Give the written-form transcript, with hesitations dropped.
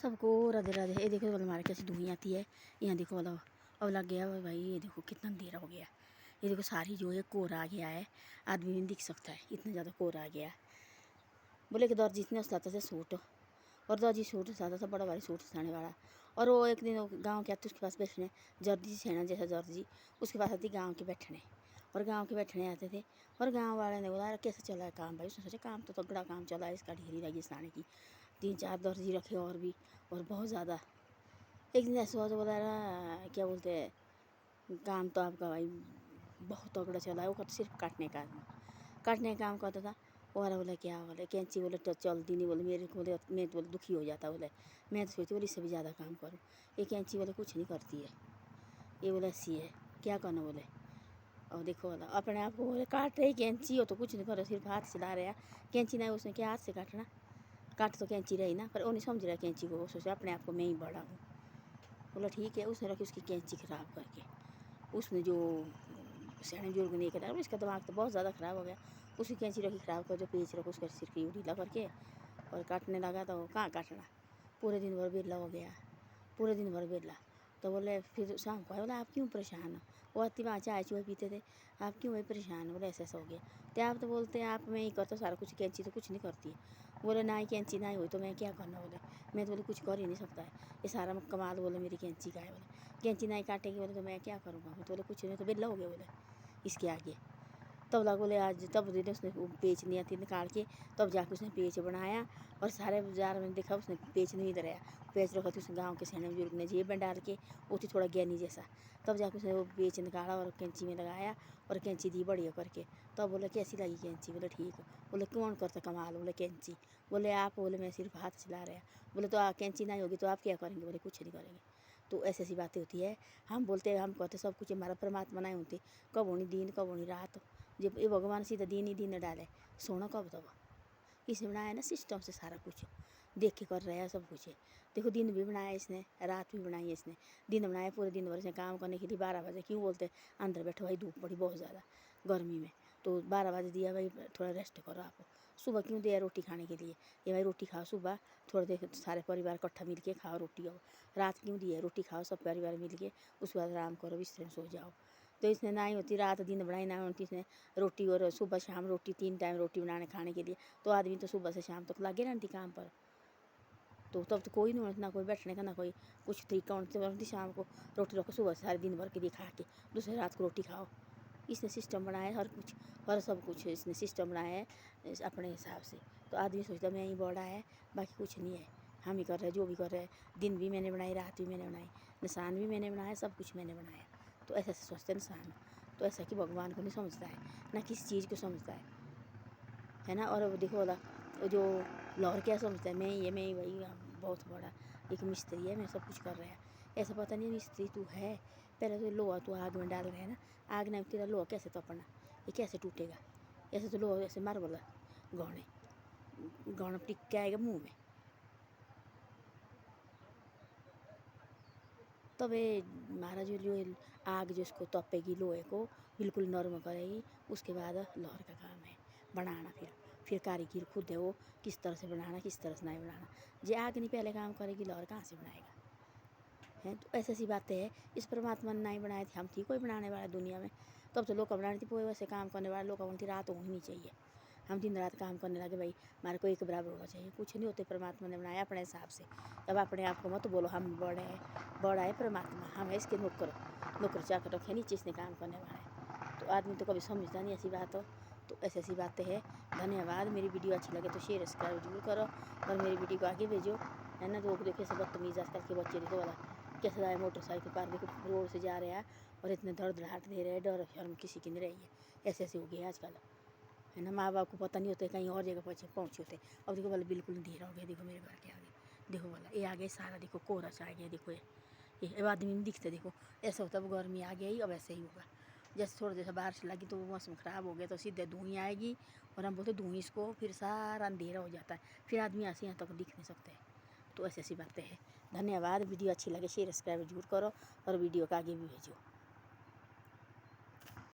सबको राधे राधे। ये देखो वाला हमारे कैसे धुआं आती है। यहाँ देखो वाला अब लग गया भाई। ये देखो कितना अंधेरा हो गया। ये देखो सारी जो है कोहरा आ गया है, आदमी भी दिख सकता है, इतना ज़्यादा कोहरा आ गया है। बोले कि दर्जी इतने उस्ताता से सूट, और दर्जी सूट उस्ताता था बड़ा भारी सूट सिलाने वाला। और वो एक दिन गाँव के आते उसके पास बैठने, जर्जी सेना जैसा दर्जी उसके पास आती गाँव के बैठने, और गाँव के बैठने आते थे। और गाँव वाले ने बोला कैसे चला है काम भाई। उसने सोचा काम तो तगड़ा काम चला है इसका, ढेरी लगी सिलाने की, 3-4 दर्जी रखे और भी, और बहुत ज़्यादा। एक दिन ऐसा हुआ तो बोला रहा क्या बोलते हैं काम तो आपका भाई बहुत तगड़ा चला है। वो तो सिर्फ काटने का काम करता था। वो वाला बोला क्या बोले कैंची बोले तो चलती नहीं, बोले मेरे को बोले मैं तो बोले दुखी हो जाता। बोले मैं तो सोचती बोले इससे भी ज़्यादा काम करूँ। ये कैंची बोले कुछ नहीं करती है, ये बोले ऐसी है क्या करना बोले। और देखो बोला अपने आप को बोले काट रही कैंची हो तो कुछ नहीं करो, सिर्फ हाथ चला रहा। कैंची नहीं उसने क्या हाथ से काटना, काट तो कैंची रही ना, पर वो नहीं समझ रहा कैंची को। वो सोचा अपने आप को मैं ही बड़ा हूँ। बोला ठीक है। उसने रखी उसकी कैंची ख़राब करके। उसने जो सियाने बुजुर्ग ने करा इसका दिमाग तो बहुत ज़्यादा ख़राब हो गया। उसकी कैंची रखी ख़राब कर, जो पेच रखो उसका सिर की ढीला करके और काटने लगा। तो कहाँ काटना, पूरे दिन भर बेला हो गया, पूरे दिन भर बेला। तो बोले फिर शाम को आया, बोला आप क्यों परेशान हो। वो आती वहाँ चाय चूहे पीते थे, आप क्यों भाई परेशान हो। बोले ऐसा ऐसा हो गया। तो आप तो बोलते हैं आप मैं ही करता सारा कुछ, कैंची तो कुछ नहीं करती है। बोले ना ही कैंची ना ही हुई तो मैं क्या करना। बोले मैं तो बोले कुछ कर ही नहीं सकता है, ये सारा कमाल बोले मेरी कैंची का है। बोले कैंची नहीं काटेगी बोले तो मैं क्या करूँगा। मैं तो बोले कुछ नहीं, तो बेला हो गया बोले इसके आगे। तब लगा बोले आज तब दिन उसने पेच नहीं आती निकाल के, तब जाके उसने पेच बनाया। और सारे बाजार में देखा उसने पेच नहीं धराया, पेच रखा थी उसने गाँव के सियाने बुजुर्ग ने जेब में डाल के, वो थी थोड़ा ज्ञानी जैसा। तब जाके उसने वो पेच निकाला और कैंची में लगाया और कैंची दी बढ़िया करके। तब बोले कैसी लगी कैंची। बोले ठीक। बोले कौन करता कमाल। बोले कैंची। बोले आप। बोले मैं सिर्फ हाथ चला रहा। बोले तो कैंची नहीं होगी तो आप क्या करेंगे। बोले कुछ नहीं करेंगे। तो ऐसी ऐसी बातें होती है। हम बोलते हम कहते सब कुछ हमारा परमात्मा नहीं होती, कब होनी दिन कब होनी रात। जब ये भगवान सीधा दिन ही दिन डाले सोना कब तब इसने बनाया ना सिस्टम से सारा कुछ देख के कर रहा है सब कुछ है। देखो दिन भी बनाया इसने, रात भी बनाई है इसने। दिन बनाया पूरे दिन भर इसने काम करने के लिए 12 बजे क्यों बोलते अंदर बैठो भाई, धूप पड़ी बहुत ज़्यादा गर्मी में, तो 12 बजे दिया भाई थोड़ा रेस्ट करो आप। सुबह क्यों दिया रोटी खाने के लिए, ये भाई रोटी खाओ सुबह थोड़ा देर सारे परिवार इकट्ठा मिल के खाओ रोटी। और रात क्यों दिया रोटी खाओ सब परिवार मिल के, उसके बाद आराम करो बिस्तर में सो जाओ। तो इसने ना ही होती रात दिन बनाई ना होती इसने रोटी, और सुबह शाम रोटी 3 टाइम रोटी बनाने खाने के लिए। तो आदमी तो सुबह से शाम तक लगे रहती काम पर। तो तब तो कोई नहीं होता, ना कोई बैठने का ना कोई कुछ तरीका होती। शाम को रोटी रखो, सुबह से सारे दिन भर के लिए खा के दूसरे रात को रोटी खाओ। इसने सिस्टम बनाया हर कुछ, हर सब कुछ इसने सिस्टम बनाया है अपने हिसाब से। तो आदमी सोचता मैं ही बड़ा है, बाकी कुछ नहीं है, हम ही कर रहे हैं जो भी कर रहे हैं। दिन भी मैंने बनाई, रात भी मैंने बनाई, निशान भी मैंने बनाया, सब कुछ मैंने बनाया। तो ऐसे ऐसे सोचते इंसान। तो ऐसा कि भगवान को नहीं समझता है, ना किसी चीज़ को समझता है ना। और देखो वाला जो लाहौर क्या समझता है, मैं ही वही बहुत बड़ा एक मिस्त्री है, मैं सब कुछ कर रहा है। ऐसा पता नहीं मिस्त्री तू है, पहले तो लोहा तो आग में डाल रहे हैं ना, आग नहीं तेरा लोहा कैसे तपना, ये कैसे टूटेगा। ऐसे तो लोहा ऐसे मार बोला गौने गौना टिक के आएगा मुँह में। तब ये महाराज जो आग जिसको तपेगी लोहे को बिल्कुल नरम करेगी, उसके बाद लाहौर का काम है बनाना। फिर कारीगर खुद है वो किस तरह से बनाना किस तरह से नहीं बनाना। जे आग नहीं पहले काम करेगी लाहौर कहाँ से बनाएगा हैं। तो ऐसी ऐसी बातें हैं। इस परमात्मा ने नहीं बनाए थे, हम थी कोई बनाने वाला दुनिया में। तब तो लोग बनाने थी पूरे वैसे काम करने वाले लोग उनकी रात होनी नहीं चाहिए। हम दिन रात काम करने लगे भाई हमारे को एक बराबर होना चाहिए, कुछ नहीं होते। परमात्मा ने बनाया अपने हिसाब से। अब अपने आप को मत बोलो हम बड़े हैं, बड़ा है परमात्मा, हम है इसके नौकर चाकर रखे नीचे इसने काम करने वाला है। तो आदमी तो कभी समझता नहीं ऐसी बात हो। तो ऐसी ऐसी बातें हैं। धन्यवाद। मेरी वीडियो अच्छी लगे तो शेयर सब्सक्राइब जरूर करो और मेरी वीडियो को आगे भेजो, है ना। लोग देखे सब बदतमीज आजकल के बच्चे देखो वाला कैसे आए मोटरसाइकिल पर देखो रोड से जा रहे हैं और इतने धड़धड़ाहट दे रहे हैं, डर शर्म किसी की नहीं रही है। ऐसे ऐसे हो गया आजकल, है ना। माँ बाप को पता नहीं होता कहीं और जगह पहुँचे होते। अब देखो वाला बिल्कुल अंधेरा हो गया, देखो मेरे घर के आगे देखो वाला ये आ गया सारा, देखो कोहरा सा आ गया। देखो ये आदमी नहीं दिखते, देखो ऐसा होता है। अब गर्मी आ गई, अब ऐसे ही होगा। जैसे थोड़ा जैसा बारिश लगी तो मौसम ख़राब हो गया तो सीधे धुएँ आएगी और हम बोलते धुएँ इसको, फिर सारा अंधेरा हो जाता है, फिर आदमी ऐसे यहाँ तक दिख नहीं सकते। तो ऐसी ऐसी बातें हैं। धन्यवाद। वीडियो अच्छी लगे शेयर सब्सक्राइब जरूर करो और वीडियो को आगे भी भेजो।